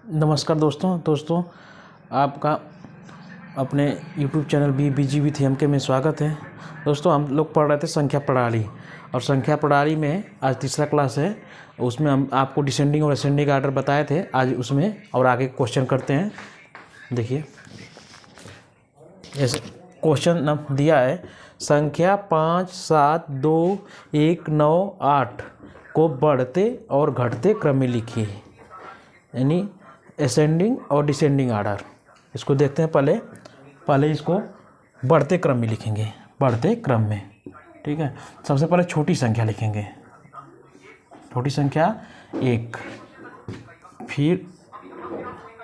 नमस्कार दोस्तों आपका अपने YouTube channel BG with MK में स्वागत है। दोस्तों हम लोग पढ़ रहे थे संख्या प्रणाली, और संख्या प्रणाली में आज तीसरा क्लास है। उसमें हम आपको डिसेंडिंग और असेंडिंग आर्डर बताए थे आज उसमें, और आगे क्वेश्चन करते हैं। देखिए ऐसे क्वेश्चन दिया है, संख्या 5, 7, 2, 1, 9, 8 को बढ़ते और घटते क्रम में लिखिए, यानी असेंडिंग और डिसेंडिंग आर्डर। इसको देखते हैं। पहले इसको बढ़ते क्रम में लिखेंगे, बढ़ते क्रम में। ठीक है, सबसे पहले छोटी संख्या लिखेंगे, छोटी संख्या 1, फिर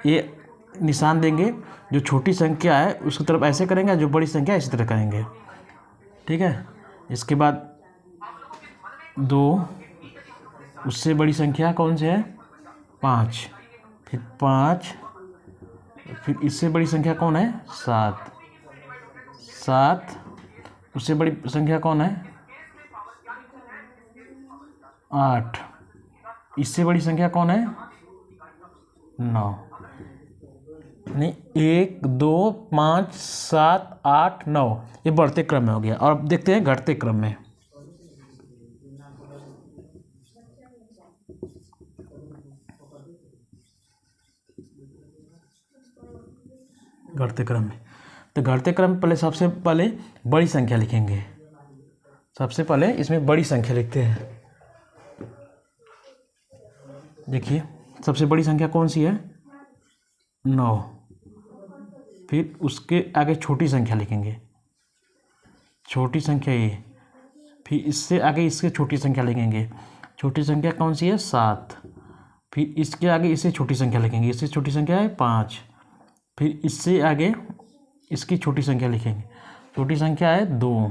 ये निशान देंगे, जो छोटी संख्या है उसकी तरफ ऐसे करेंगे, जो बड़ी संख्या इसी तरह करेंगे। ठीक है, इसके बाद 2, उससे बड़ी संख्या कौन सी है 5, फिर 5, फिर इससे बड़ी संख्या कौन है 7, 7, उससे बड़ी संख्या कौन है 8, इससे बड़ी संख्या कौन है 9। नहीं, 1, 2, 5, 7, 8, 9 ये बढ़ते क्रम में हो गया। और अब देखते हैं घटते क्रम में। घटते क्रम में, तो घटते क्रम में पहले सबसे पहले बड़ी संख्या लिखेंगे। सबसे पहले इसमें बड़ी संख्या लिखते हैं। देखिए सबसे बड़ी संख्या कौन सी है 9, फिर उसके आगे छोटी संख्या लिखेंगे, छोटी संख्या ये, फिर इससे आगे इसके छोटी संख्या लिखेंगे, छोटी संख्या कौन सी है 7, फिर इसके आगे इससे छोटी संख्या लिखेंगे, इससे छोटी संख्या है 5, फिर इससे आगे इसकी छोटी संख्या लिखेंगे, छोटी संख्या है 2,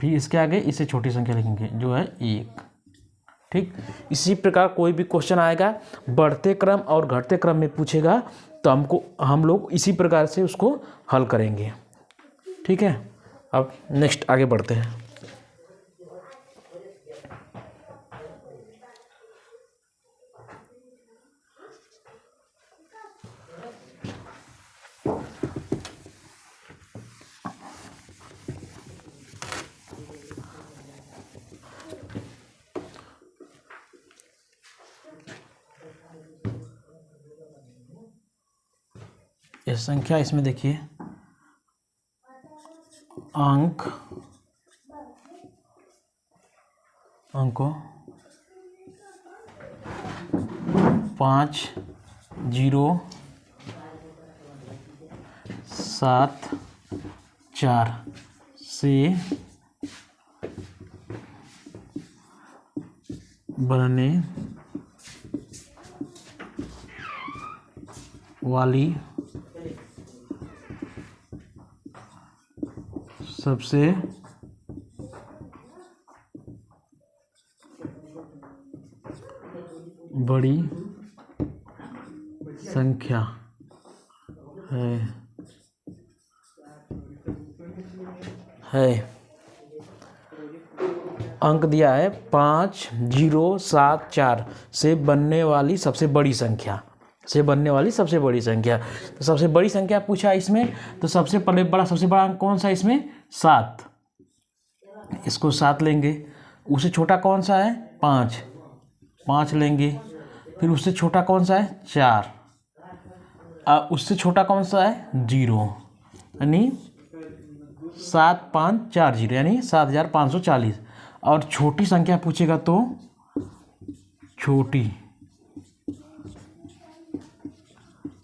फिर इसके आगे इससे छोटी संख्या लिखेंगे जो है 1। ठीक, इसी प्रकार कोई भी क्वेश्चन आएगा बढ़ते क्रम और घटते क्रम में पूछेगा तो हम लोग इसी प्रकार से उसको हल करेंगे। ठीक है, अब नेक्स्ट आगे बढ़ते हैं। ये संख्या, इसमें देखिए अंकों 5, 0, 7, 4 से बनने वाली सबसे बड़ी संख्या है। अंक दिया है 5, 0, 7, 4 से बनने वाली सबसे बड़ी संख्या, से बनने वाली सबसे बड़ी संख्या। तो सबसे बड़ी संख्या पूछा इसमें, तो सबसे बड़ा अंक कौन सा है इसमें 7, इसको 7 लेंगे। उससे छोटा कौन सा है 5, 5 लेंगे। फिर उससे छोटा कौन सा है 4, उससे छोटा कौन सा है 0, यानी 7, 5, 4, 0 यानी 7540। और छोटी संख्या पूछेगा तो छोटी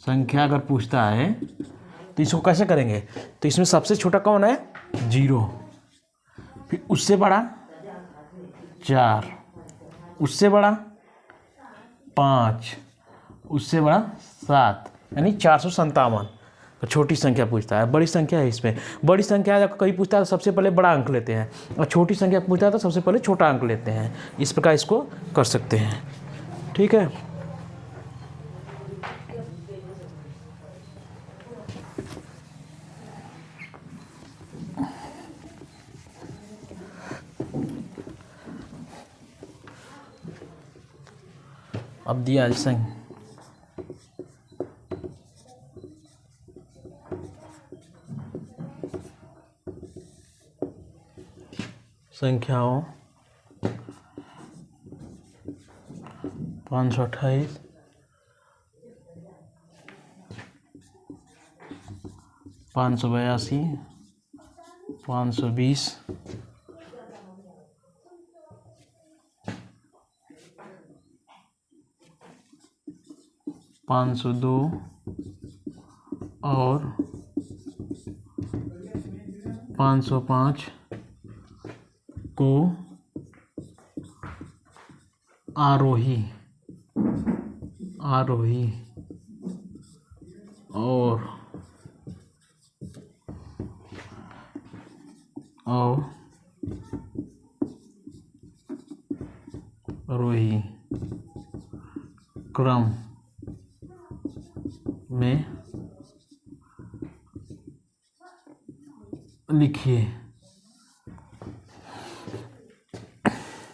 संख्या अगर पूछता है तो इसको कैसे करेंगे, तो इसमें सबसे छोटा कौन है 0, फिर उससे बड़ा 4, उससे बड़ा 5, उससे बड़ा 7, यानी 457। तो छोटी संख्या पूछता है, बड़ी संख्या है। इसमें बड़ी संख्या जब कहीं पूछता है तो सबसे पहले बड़ा अंक लेते हैं, और छोटी संख्या पूछता है तो सबसे पहले छोटा अंक लेते हैं। इस प्रकार इसको कर सकते हैं। ठीक है, अब दिया संख्याओं 528, 582, 520, 502 और 505 को आरोही और अवरोही क्रम में लिखिए।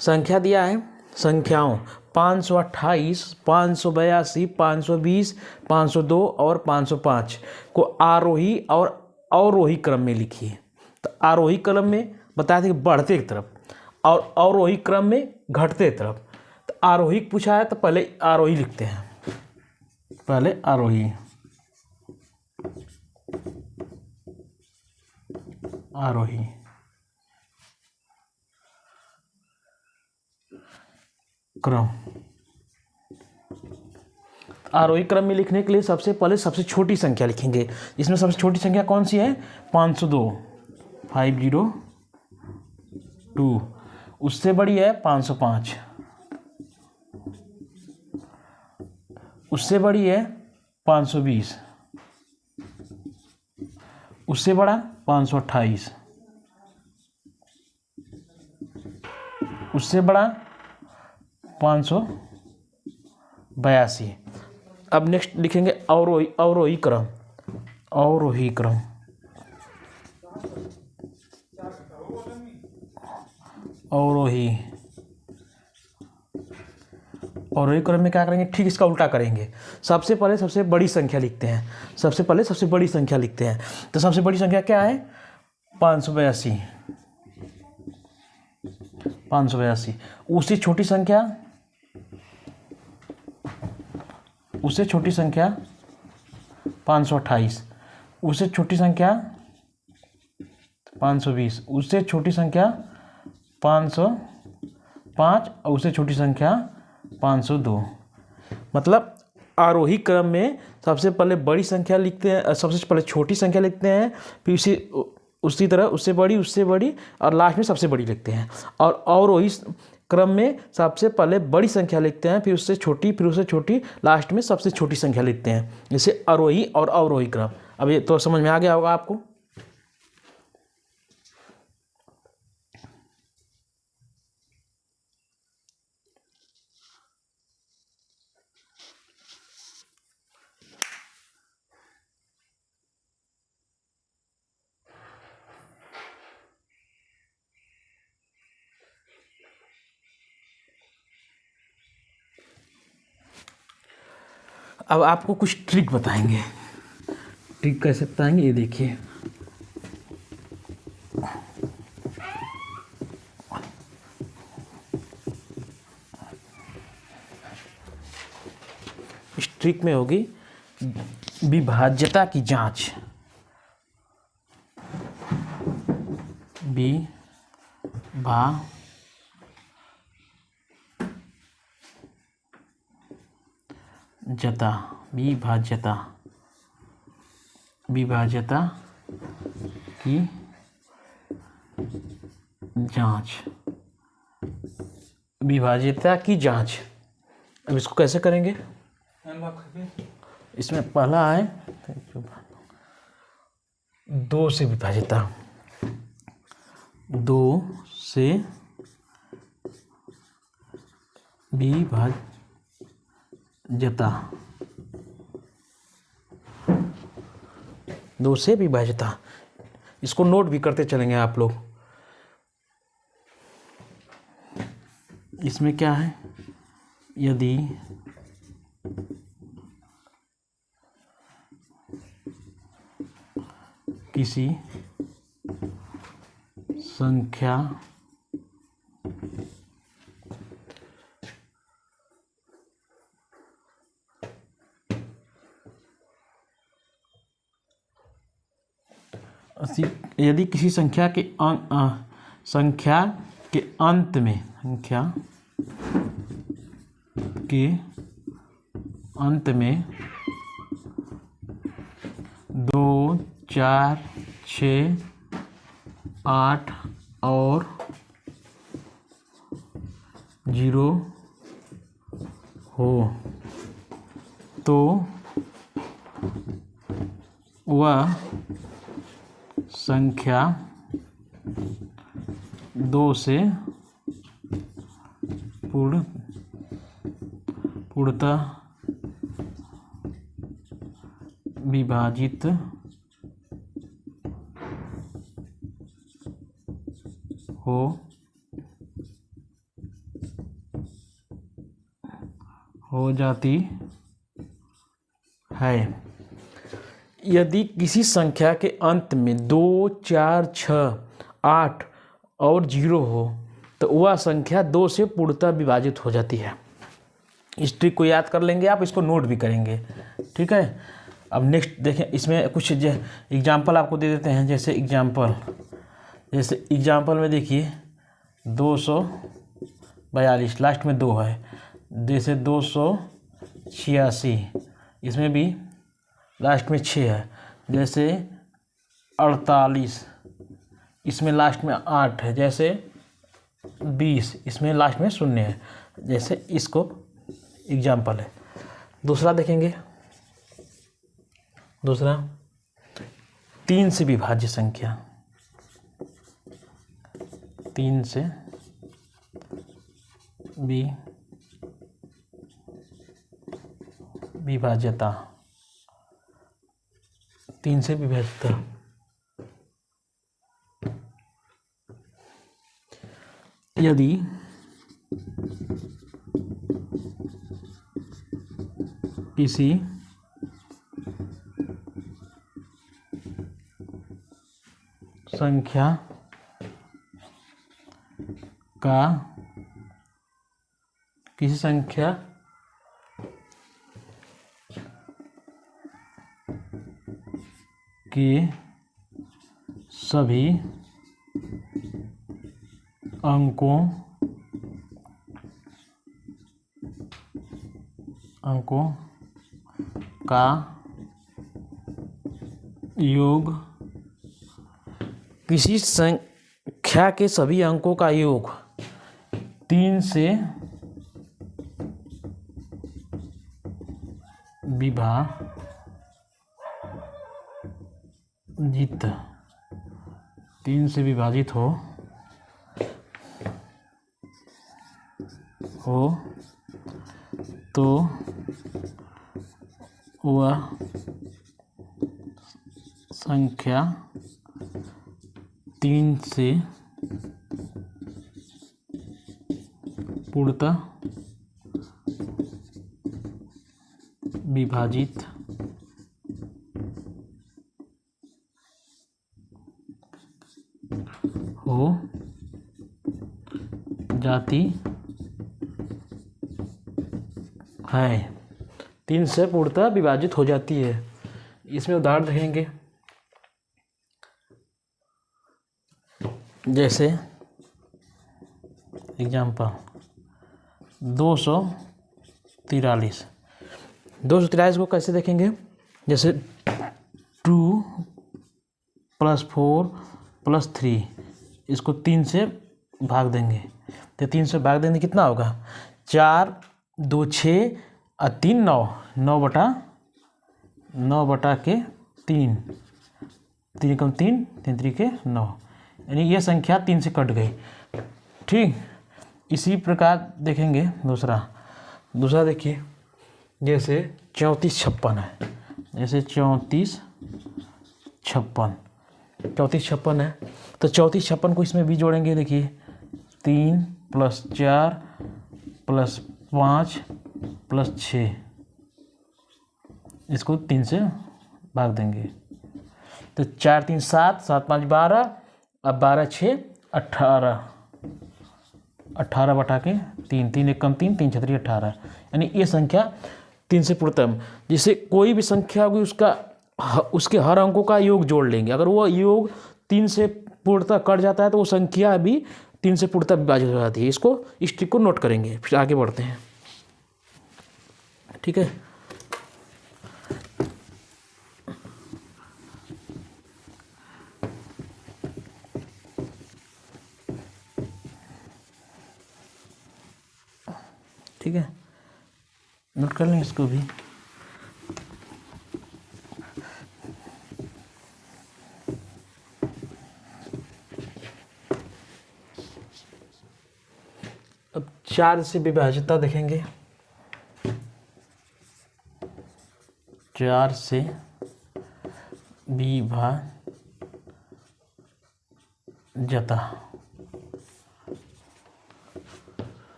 संख्या दिया है, संख्याओं 528, 582, 520, 502 और 505 को आरोही और अवरोही क्रम में लिखिए। तो आरोही क्रम में बताया था कि बढ़ते की तरफ और अवरोही क्रम में घटते तरफ। तो आरोही पूछा है तो पहले आरोही लिखते हैं, पहले आरोही क्रम। आरोही क्रम में लिखने के लिए सबसे पहले सबसे छोटी संख्या लिखेंगे। इसमें सबसे छोटी संख्या कौन सी है? 502, 502। उससे बड़ी है 505, उससे बड़ी है 520, उससे बड़ा 528, उससे बड़ा 582। अब नेक्स्ट लिखेंगे अवरोही क्रम। अवरोही क्रम में क्या करेंगे? ठीक इसका उल्टा करेंगे। सबसे पहले सबसे बड़ी संख्या लिखते हैं, तो सबसे बड़ी संख्या क्या है? 582। उससे छोटी संख्या 528, उससे छोटी संख्या 520, उससे छोटी संख्या 505 और उससे छोटी संख्या 502। मतलब आरोही क्रम में सबसे पहले बड़ी संख्या लिखते हैं, सबसे पहले छोटी संख्या लिखते हैं, फिर उसी तरह उससे बड़ी और लास्ट में सबसे बड़ी लिखते हैं। और अवरोही क्रम में सबसे पहले बड़ी संख्या लिखते हैं, फिर उससे छोटी, लास्ट में सबसे छोटी संख्या लिखते हैं। जैसे आरोही और अवरोही क्रम। अब ये तो समझ में आ गया होगा आपको। अब आपको कुछ ट्रिक बताएंगे। ट्रिक कैसे बताएंगे, ये देखिए। इस ट्रिक में होगी विभाज्यता की जांच। विभाज्यता की जांच। अब इसको कैसे करेंगे? इसमें पहला है 2 से विभाज्यता। 2 से विभाज्यता। इसको नोट भी करते चलेंगे आप लोग। इसमें क्या है? यदि किसी संख्या यदि किसी संख्या के अंत में 2, 4, 6, 8 और 0 हो तो वह संख्या 2 से पूर्णतः विभाजित हो जाती है। यदि किसी संख्या के अंत में 2, 4, 6, 8 और 0 हो तो वह संख्या 2 से पूर्णतः विभाजित हो जाती है। इस ट्रिक को याद कर लेंगे आप, इसको नोट भी करेंगे, ठीक है। अब नेक्स्ट देखें, इसमें कुछ एग्जाम्पल आपको दे देते हैं। जैसे एग्जाम्पल में देखिए 242, लास्ट में 2 है। जैसे 286, इसमें भी लास्ट में 6 है। जैसे 48, इसमें लास्ट में 8 है। जैसे 20, इसमें लास्ट में 0 है। जैसे इसको एग्जाम्पल है। दूसरा देखेंगे, दूसरा 3 से विभाज्य संख्या, 3 से विभाज्यता, 3 से विभाज्यता। यदि किसी संख्या के सभी अंकों का योग, किसी संख्या के सभी अंकों का योग 3 से विभाजित हो तो वह संख्या 3 से पूर्णतः विभाजित हो जाती है। 3 से पूर्णतः विभाजित हो जाती है। इसमें उदाहरण देखेंगे। जैसे एग्जाम्पल 243 को कैसे देखेंगे। जैसे 2 + 4 + 3, इसको 3 से भाग देंगे। तो 3 से भाग देंगे कितना होगा, 4, 2, 6 और 3, 9, 9/3, 3 × 3, 3 × 3 = 9, यानी ये संख्या 3 से कट गई। ठीक, इसी प्रकार देखेंगे दूसरा देखिए। जैसे 3456 है। जैसे 3456 है, तो 3456 को इसमें भी जोड़ेंगे। देखिए 3 + 4 + 5 + 6, इसको 3 से भाग देंगे। तो 4, 3, 7, 7, 5, 12, अब 12, 6, 18, 18/3, 3 × 1 = 3, 3 × 3 = 18, यानी ये संख्या 3 से पूर्णतम। जैसे कोई भी संख्या होगी उसका उसके हर अंकों का योग जोड़ लेंगे। अगर वो योग 3 से पूर्णतः कट जाता है तो वो संख्या भी 3 से पूर्णतः विभाजित हो जाती है। इसको इस ट्रिक को नोट करेंगे, फिर आगे बढ़ते हैं। ठीक है, ठीक है, नोट कर लें इसको भी। अब 4 से विभाज्यता देखेंगे। 4 से विभाज्यता,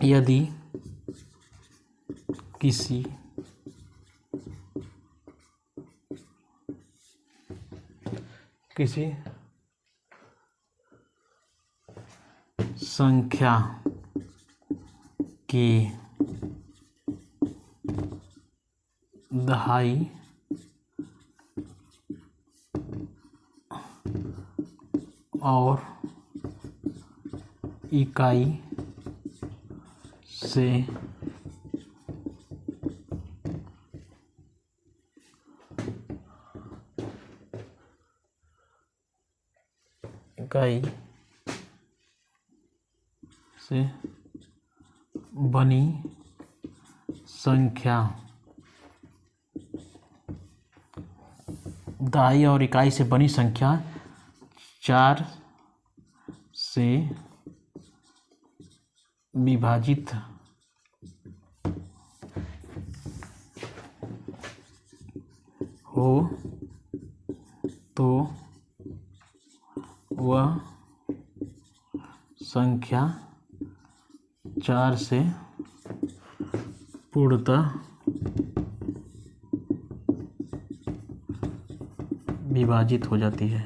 यदि किसी संख्या की दहाई और इकाई से बनी संख्या, दहाई और इकाई से बनी संख्या 4 से विभाजित हो तो वह संख्या 4 से पूर्णतः विभाजित हो जाती है,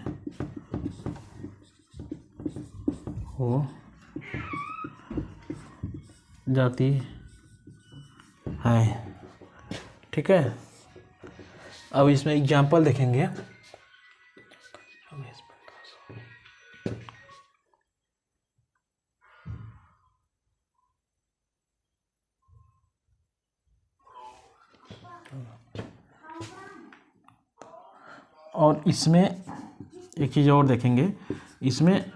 ठीक है। अब इसमें एग्जाम्पल देखेंगे। और इसमें एक चीज़ और देखेंगे, इसमें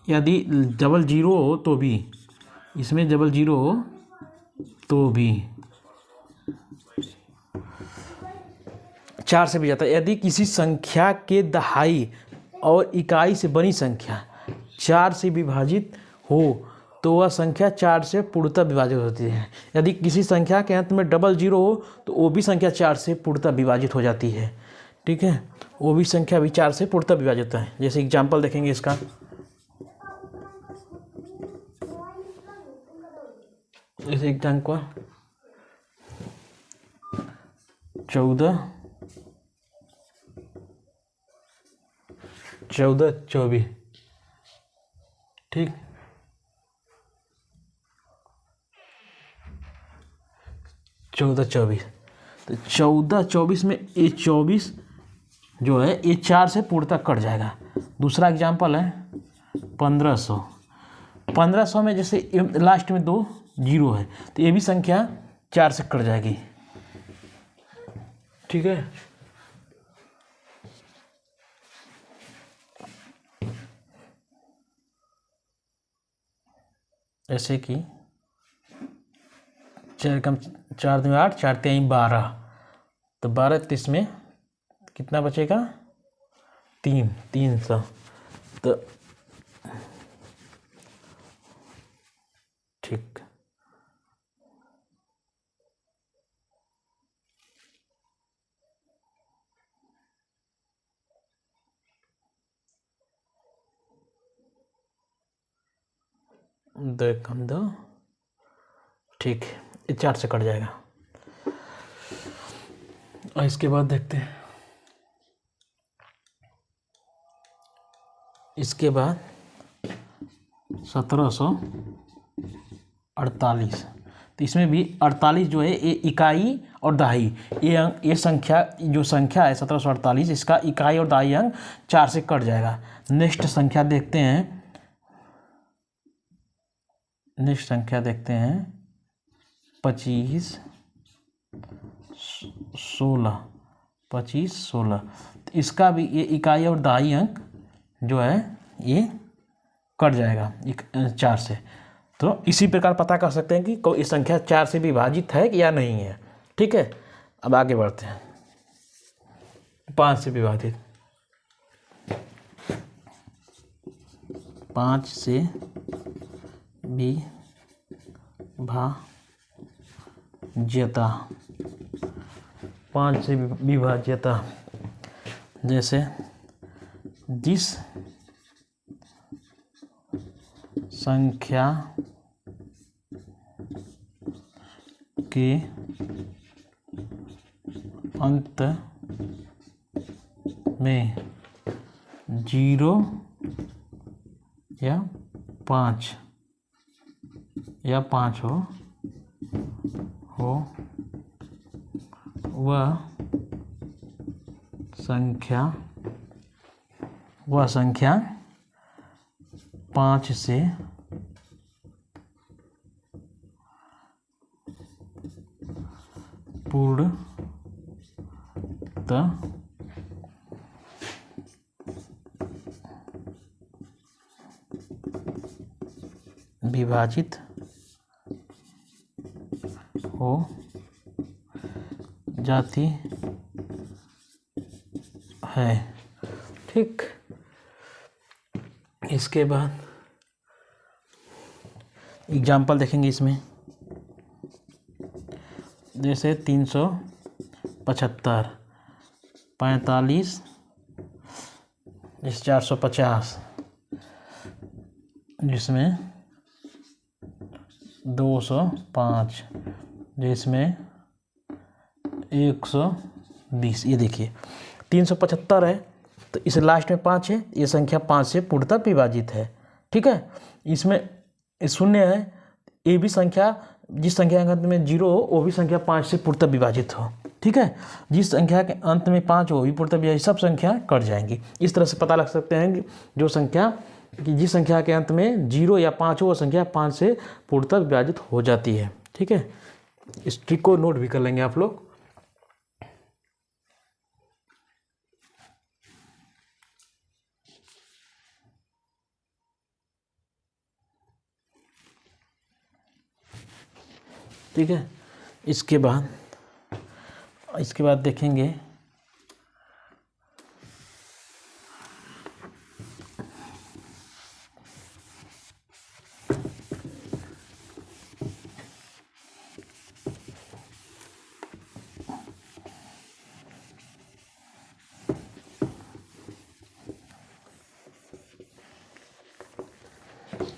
यदि डबल जीरो हो तो भी, इसमें डबल जीरो हो तो भी 4 से भी जाता है। यदि किसी संख्या के दहाई और इकाई से बनी संख्या 4 से विभाजित हो तो वह संख्या 4 से पूर्णतः विभाजित होती है। यदि किसी संख्या के अंत में डबल जीरो हो तो वो भी संख्या 4 से पूर्णतः विभाजित हो जाती है। ठीक है, वो भी संख्या भी 4 से पूर्णतः विभाजित होता है। जैसे एग्जाम्पल देखेंगे इसका, जैसे एग्जाम्पल 14, 24, ठीक, 14, 24। तो 14, 24 में ये 24 जो है ये 4 से पूर्णतः कट जाएगा। दूसरा एग्जाम्पल है 1500। 1500 में जैसे लास्ट में 2 जीरो है तो ये भी संख्या 4 से कट जाएगी। ठीक है, ऐसे कि 4 कम 4 दूनी 8, 4 3 12, तो 12 30 में कितना बचेगा 300। तो ठीक, देख हम दो, ठीक, ये 4 से कट जाएगा। और इसके बाद देखते हैं इसके बाद 1748, तो इसमें भी 48 जो है ये इकाई और दहाई, ये संख्या, जो संख्या है 1748, इसका इकाई और दहाई अंक 4 से कट जाएगा। नेक्स्ट संख्या देखते हैं, 25 16, तो इसका भी ये इकाई और दहाई अंक जो है ये कट जाएगा 4 से। तो इसी प्रकार पता कर सकते हैं कि कोई संख्या 4 से विभाजित है या नहीं है। ठीक है, अब आगे बढ़ते हैं। 5 से विभाजित, 5 से विभाज्यता, 5 से विभाज्यता, जैसे जिस संख्या के अंत में 0 या 5 हो वह संख्या 5 से पूर्णतः विभाजित हो जाती है। ठीक, इसके बाद एग्जाम्पल देखेंगे इसमें, जैसे 375, 45, जैसे 450, जिसमें 205, जिसमें 120। ये देखिए 375 है, तो इस लास्ट में 5 है, ये संख्या 5 से पूर्णतः विभाजित है। ठीक है, इसमें शून्य है, ये भी संख्या, जिस संख्या के अंत में 0 हो वो भी संख्या 5 से पूर्णतः विभाजित हो। ठीक है, जिस संख्या के अंत में 5 हो वो भी पूर्णतः विभाजित, सब संख्या कट जाएंगी। इस तरह से पता लग सकते हैं कि जिस संख्या के अंत में 0 या 5 हो वो संख्या 5 से पूर्णतः विभाजित हो जाती है। ठीक है, इस ट्रिक को नोट भी कर लेंगे आप लोग। ठीक है, इसके बाद देखेंगे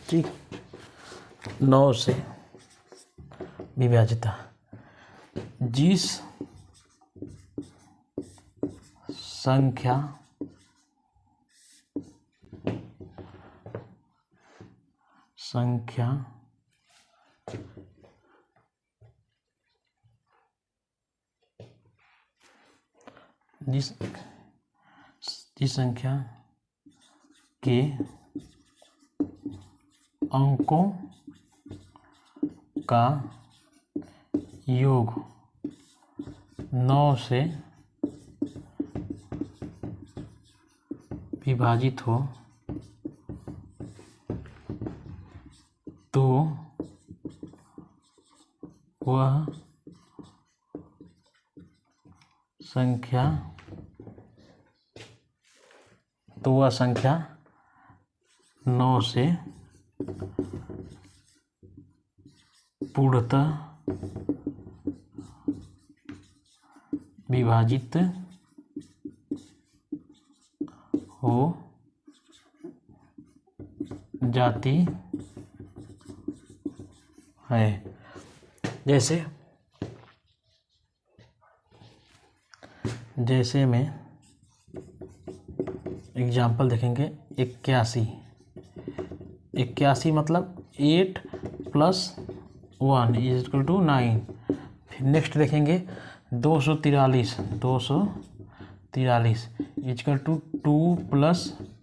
ठीक 9 से विभाज्यता, जिस संख्या जिस संख्या के अंकों का योग 9 से विभाजित हो तो वह संख्या 9 से पूर्णतः विभाजित हो जाती है। जैसे में एग्जाम्पल देखेंगे, 81। 81 मतलब 8 + 1 = 9। फिर नेक्स्ट देखेंगे 243 = 2 +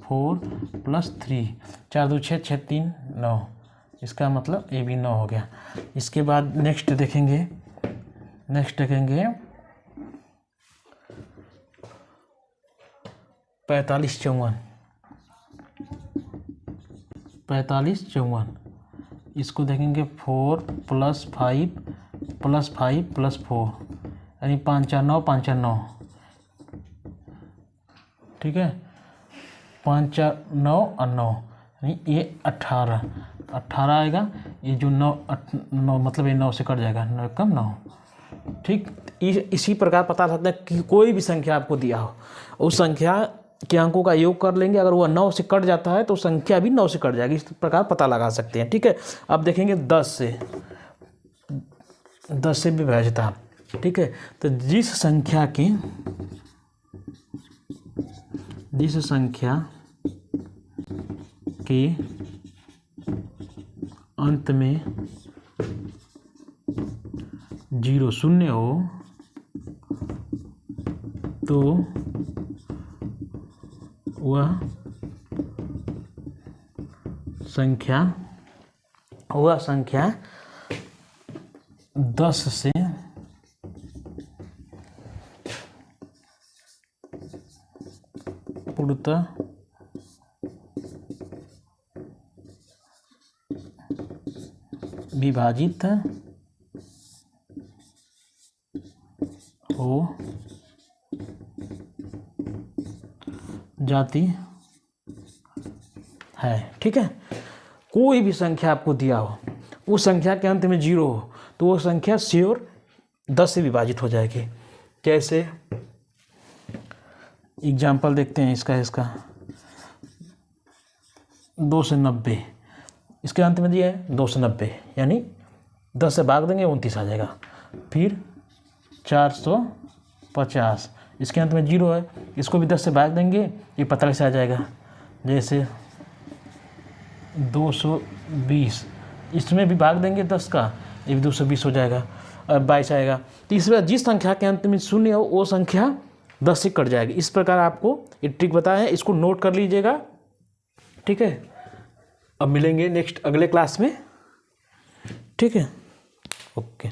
4 + 3। 4 2 6 6 3 9। इसका मतलब ये भी 9 हो गया। इसके बाद नेक्स्ट देखेंगे 45 54। इसको देखेंगे 4 + 5 + 5 + 4 यानी 5 4 9 5 4 9। ठीक है, 5 4 9 और 9 यानी ये 18 आएगा। ये जो 9 मतलब ये 9 से कट जाएगा, 9 कम 9। ठीक, इसी प्रकार पता सकता है कि कोई भी संख्या आपको दिया हो, उस संख्या के अंकों का योग कर लेंगे, अगर वह 9 से कट जाता है तो संख्या भी 9 से कट जाएगी। इस प्रकार पता लगा सकते हैं। ठीक है, अब देखेंगे 10 से विभाज्यता। ठीक है, तो जिस संख्या के अंत में 0 0 हो तो वह संख्या 10 से पूर्णतः विभाजित हो जाती है। ठीक है, कोई भी संख्या आपको दिया हो, उस संख्या के अंत में 0 हो तो वो संख्या श्योर 10 से विभाजित हो जाएगी। कैसे, एग्जाम्पल देखते हैं इसका 2 से 90। इसके अंत में दिया है 2 से 90 यानी 10 से भाग देंगे 29 आ जाएगा। फिर 450, इसके अंत में 0 है, इसको भी 10 से भाग देंगे, ये 45 आ जाएगा। जैसे 220, इसमें भी भाग देंगे 10 का, ये भी 220 हो जाएगा, 22 आएगा। तीसरा, जिस संख्या के अंत में 0 हो वो संख्या 10 से कट जाएगी। इस प्रकार आपको ये ट्रिक बताया है, इसको नोट कर लीजिएगा। ठीक है, अब मिलेंगे नेक्स्ट अगले क्लास में। ठीक है, ओके।